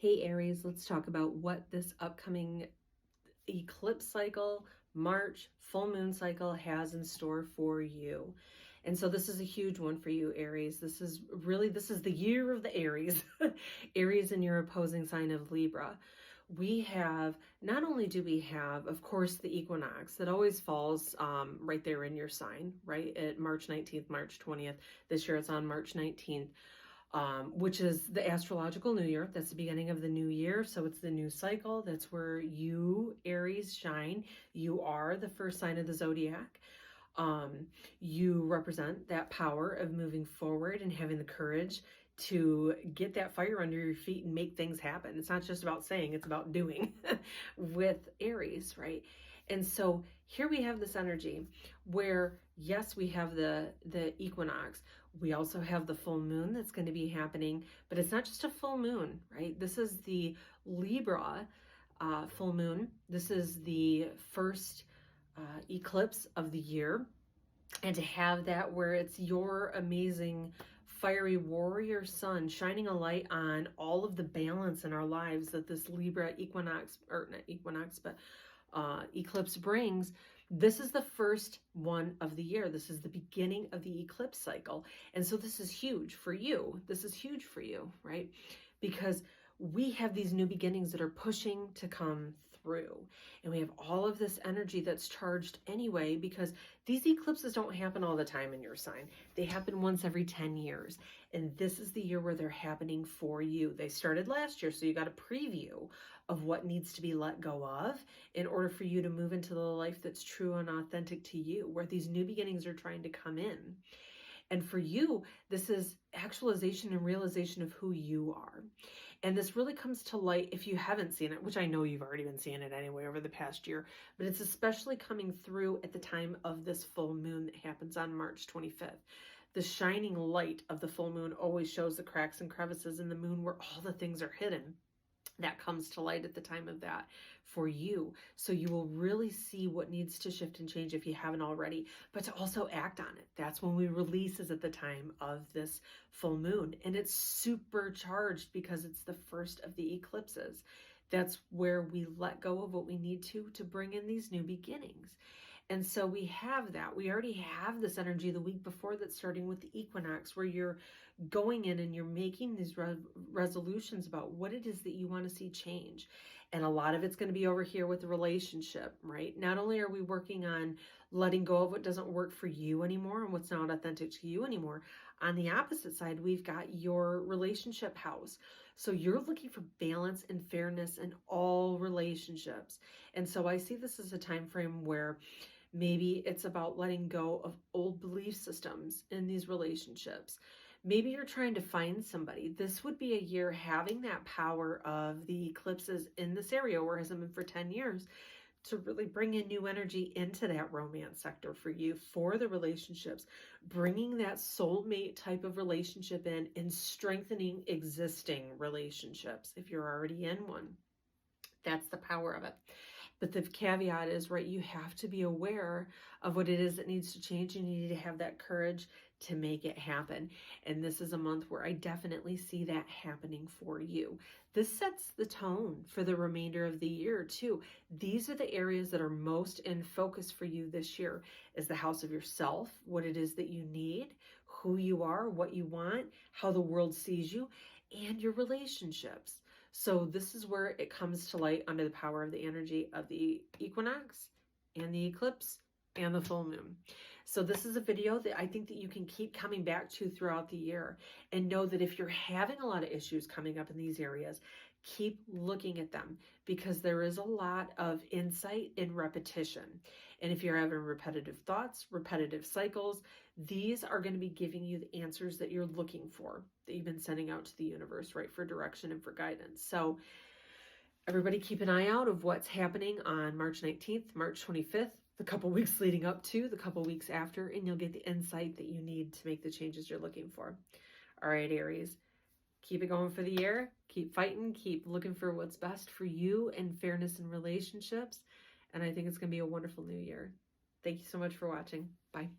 Hey Aries, let's talk about what this upcoming eclipse cycle, March, full moon cycle has in store for you. And so this is a huge one for you, Aries. This is the year of the Aries. Aries in your opposing sign of Libra. Not only do we have, of course, the equinox that always falls right there in your sign, right? At March 19th, March 20th. This year it's on March 19th. Which is the astrological new year. That's the beginning of the new year. So it's the new cycle. That's where you, Aries, shine. You are the first sign of the zodiac. You represent that power of moving forward and having the courage to get that fire under your feet and make things happen. It's not just about saying, it's about doing with Aries, right? And so here we have this energy where, yes, we have the equinox. We also have the full moon that's going to be happening, but it's not just a full moon, right? This is the Libra full moon. This is the first eclipse of the year. And to have that where it's your amazing fiery warrior sun shining a light on all of the balance in our lives that this Libra equinox, or not equinox, but eclipse brings. This is the first one of the year. This is the beginning of the eclipse cycle. And so this is huge for you. This is huge for you, right? Because we have these new beginnings that are pushing to come through. And we have all of this energy that's charged anyway, because these eclipses don't happen all the time in your sign. They happen once every 10 years. And this is the year where they're happening for you. They started last year, so you got a preview of what needs to be let go of in order for you to move into the life that's true and authentic to you, where these new beginnings are trying to come in. And for you, this is actualization and realization of who you are. And this really comes to light if you haven't seen it, which I know you've already been seeing it anyway over the past year, but it's especially coming through at the time of this full moon that happens on March 25th. The shining light of the full moon always shows the cracks and crevices in the moon where all the things are hidden. That comes to light at the time of that for you. So you will really see what needs to shift and change if you haven't already, but to also act on it. That's when we release, is at the time of this full moon. And it's supercharged because it's the first of the eclipses. That's where we let go of what we need to bring in these new beginnings. And so we have that. We already have this energy the week before that's starting with the equinox, where you're going in and you're making these resolutions about what it is that you want to see change. And a lot of it's going to be over here with the relationship, right? Not only are we working on letting go of what doesn't work for you anymore and what's not authentic to you anymore, on the opposite side, we've got your relationship house. So you're looking for balance and fairness in all relationships. And so I see this as a time frame where maybe it's about letting go of old belief systems in these relationships. Maybe you're trying to find somebody. This would be a year having that power of the eclipses in this area where it hasn't been for 10 years to really bring in new energy into that romance sector for you, for the relationships, bringing that soulmate type of relationship in and strengthening existing relationships if you're already in one. That's the power of it. But the caveat is, right, you have to be aware of what it is that needs to change, and you need to have that courage to make it happen. And this is a month where I definitely see that happening for you. This sets the tone for the remainder of the year too. These are the areas that are most in focus for you this year, is the house of yourself, what it is that you need, who you are, what you want, how the world sees you, and your relationships. So this is where it comes to light under the power of the energy of the equinox and the eclipse and the full moon. So this is a video that I think that you can keep coming back to throughout the year, and know that if you're having a lot of issues coming up in these areas, keep looking at them, because there is a lot of insight in repetition. And if you're having repetitive thoughts, repetitive cycles, these are going to be giving you the answers that you're looking for, that you've been sending out to the universe, right, for direction and for guidance. So everybody keep an eye out of what's happening on March 19th, March 25th, the couple weeks leading up to, the couple weeks after, and you'll get the insight that you need to make the changes you're looking for. All right, Aries. Keep it going for the year. Keep fighting. Keep looking for what's best for you and fairness in relationships. And I think it's going to be a wonderful new year. Thank you so much for watching. Bye.